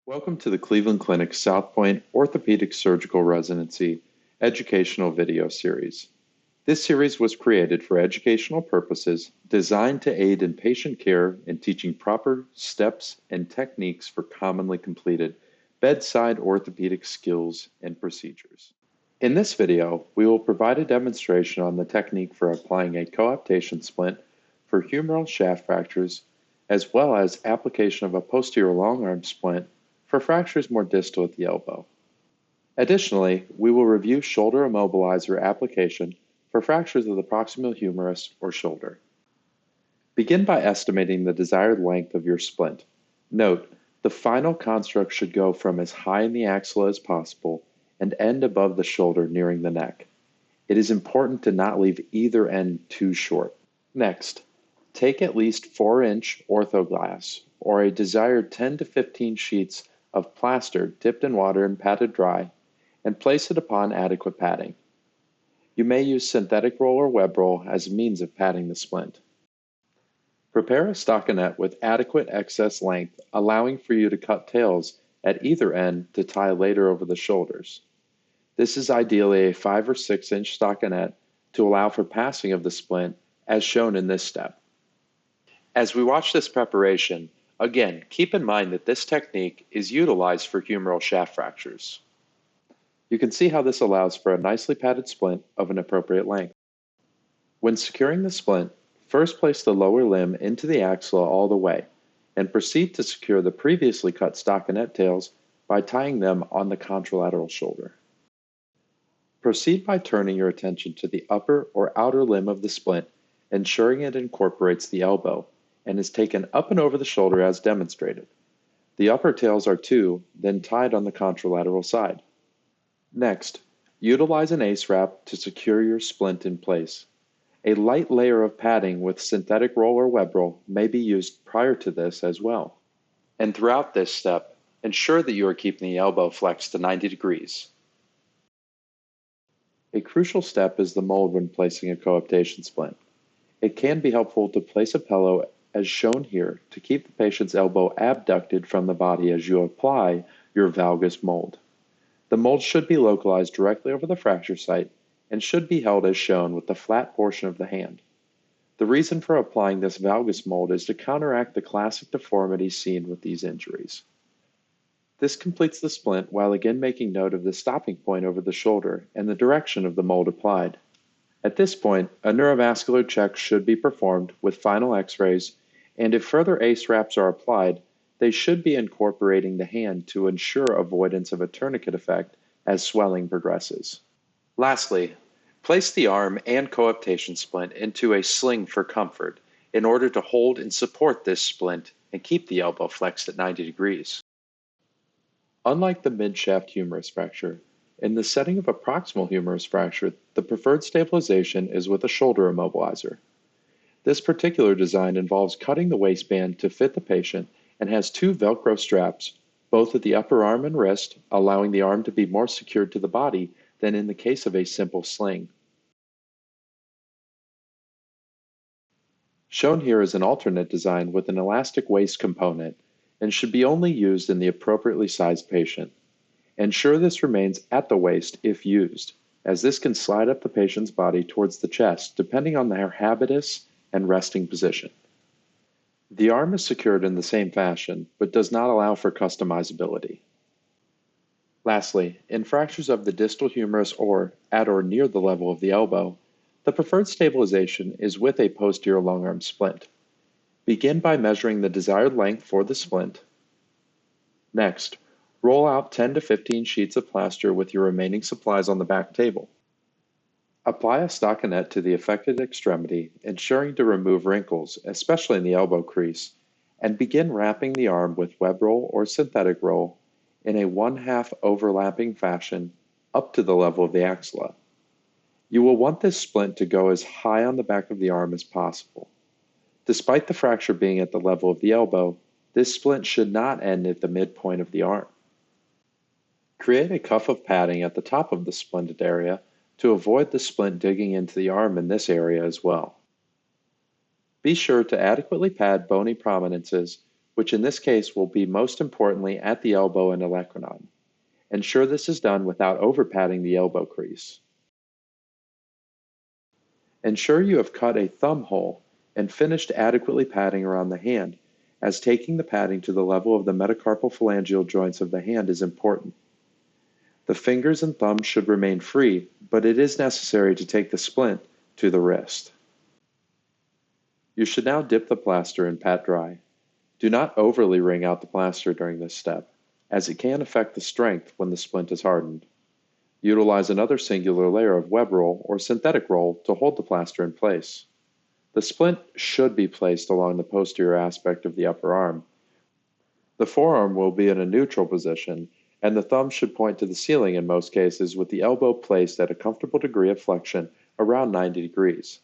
Welcome to the Cleveland Clinic South Pointe Orthopedic Surgical Residency educational video series. This series was created for educational purposes designed to aid in patient care and teaching proper steps and techniques for commonly completed bedside orthopedic skills and procedures. In this video, we will provide a demonstration on the technique for applying a coaptation splint for humeral shaft fractures, as well as application of a posterior long arm splint for fractures more distal at the elbow. Additionally, we will review shoulder immobilizer application for fractures of the proximal humerus or shoulder. Begin by estimating the desired length of your splint. Note, the final construct should go from as high in the axilla as possible and end above the shoulder nearing the neck. It is important to not leave either end too short. Next, take at least 4-inch orthoglass or a desired 10 to 15 sheets of plaster dipped in water and patted dry, and place it upon adequate padding. You may use synthetic roll or web roll as a means of padding the splint. Prepare a stockinette with adequate excess length, allowing for you to cut tails at either end to tie later over the shoulders. This is ideally a 5 or 6-inch stockinette to allow for passing of the splint as shown in this step. As we watch this preparation, again, keep in mind that this technique is utilized for humeral shaft fractures. You can see how this allows for a nicely padded splint of an appropriate length. When securing the splint, first place the lower limb into the axilla all the way, and proceed to secure the previously cut stockinette tails by tying them on the contralateral shoulder. Proceed by turning your attention to the upper or outer limb of the splint, ensuring it incorporates the elbow and is taken up and over the shoulder as demonstrated. The upper tails are then tied on the contralateral side. Next, utilize an ace wrap to secure your splint in place. A light layer of padding with synthetic roll or web roll may be used prior to this as well. And throughout this step, ensure that you are keeping the elbow flexed to 90 degrees. A crucial step is the mold when placing a coaptation splint. It can be helpful to place a pillow as shown here to keep the patient's elbow abducted from the body as you apply your valgus mold. The mold should be localized directly over the fracture site and should be held as shown with the flat portion of the hand. The reason for applying this valgus mold is to counteract the classic deformities seen with these injuries. This completes the splint while again making note of the stopping point over the shoulder and the direction of the mold applied. At this point, a neurovascular check should be performed with final x-rays, and if further ACE wraps are applied, they should be incorporating the hand to ensure avoidance of a tourniquet effect as swelling progresses. Lastly, place the arm and coaptation splint into a sling for comfort in order to hold and support this splint and keep the elbow flexed at 90 degrees. Unlike the mid-shaft humerus fracture, in the setting of a proximal humerus fracture, the preferred stabilization is with a shoulder immobilizer. This particular design involves cutting the waistband to fit the patient and has 2 Velcro straps, both at the upper arm and wrist, allowing the arm to be more secured to the body than in the case of a simple sling. Shown here is an alternate design with an elastic waist component and should be only used in the appropriately sized patient. Ensure this remains at the waist if used, as this can slide up the patient's body towards the chest depending on their habitus and resting position. The arm is secured in the same fashion, but does not allow for customizability. Lastly, in fractures of the distal humerus or at or near the level of the elbow, the preferred stabilization is with a posterior long arm splint. Begin by measuring the desired length for the splint. Next, roll out 10 to 15 sheets of plaster with your remaining supplies on the back table. Apply a stockinette to the affected extremity, ensuring to remove wrinkles, especially in the elbow crease, and begin wrapping the arm with web roll or synthetic roll in a 1/2 overlapping fashion up to the level of the axilla. You will want this splint to go as high on the back of the arm as possible. Despite the fracture being at the level of the elbow, this splint should not end at the midpoint of the arm. Create a cuff of padding at the top of the splinted area to avoid the splint digging into the arm in this area as well. Be sure to adequately pad bony prominences which in this case will be most importantly at the elbow and olecranon. Ensure this is done without over-padding the elbow crease. Ensure you have cut a thumb hole and finished adequately padding around the hand, as taking the padding to the level of the metacarpal phalangeal joints of the hand is important. The fingers and thumb should remain free, but it is necessary to take the splint to the wrist. You should now dip the plaster and pat dry. Do not overly wring out the plaster during this step, as it can affect the strength when the splint is hardened. Utilize another singular layer of web roll or synthetic roll to hold the plaster in place. The splint should be placed along the posterior aspect of the upper arm. The forearm will be in a neutral position, and the thumb should point to the ceiling in most cases, with the elbow placed at a comfortable degree of flexion around 90 degrees.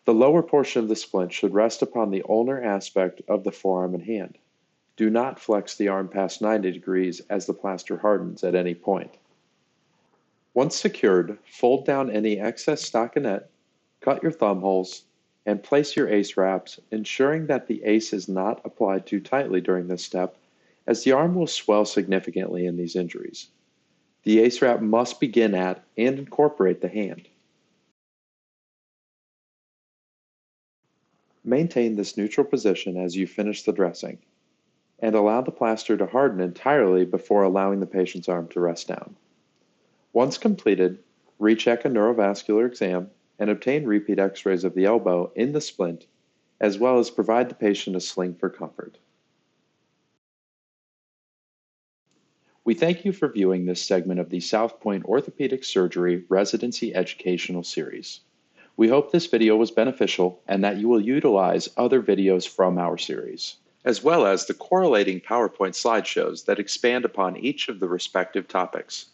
The lower portion of the splint should rest upon the ulnar aspect of the forearm and hand. Do not flex the arm past 90 degrees as the plaster hardens at any point. Once secured, fold down any excess stockinette, cut your thumb holes, and place your ACE wraps, ensuring that the ACE is not applied too tightly during this step, as the arm will swell significantly in these injuries. The ACE wrap must begin at and incorporate the hand. Maintain this neutral position as you finish the dressing, and allow the plaster to harden entirely before allowing the patient's arm to rest down. Once completed, recheck a neurovascular exam and obtain repeat x-rays of the elbow in the splint, as well as provide the patient a sling for comfort. We thank you for viewing this segment of the South Pointe Orthopedic Surgery Residency Educational Series. We hope this video was beneficial and that you will utilize other videos from our series, as well as the correlating PowerPoint slideshows that expand upon each of the respective topics.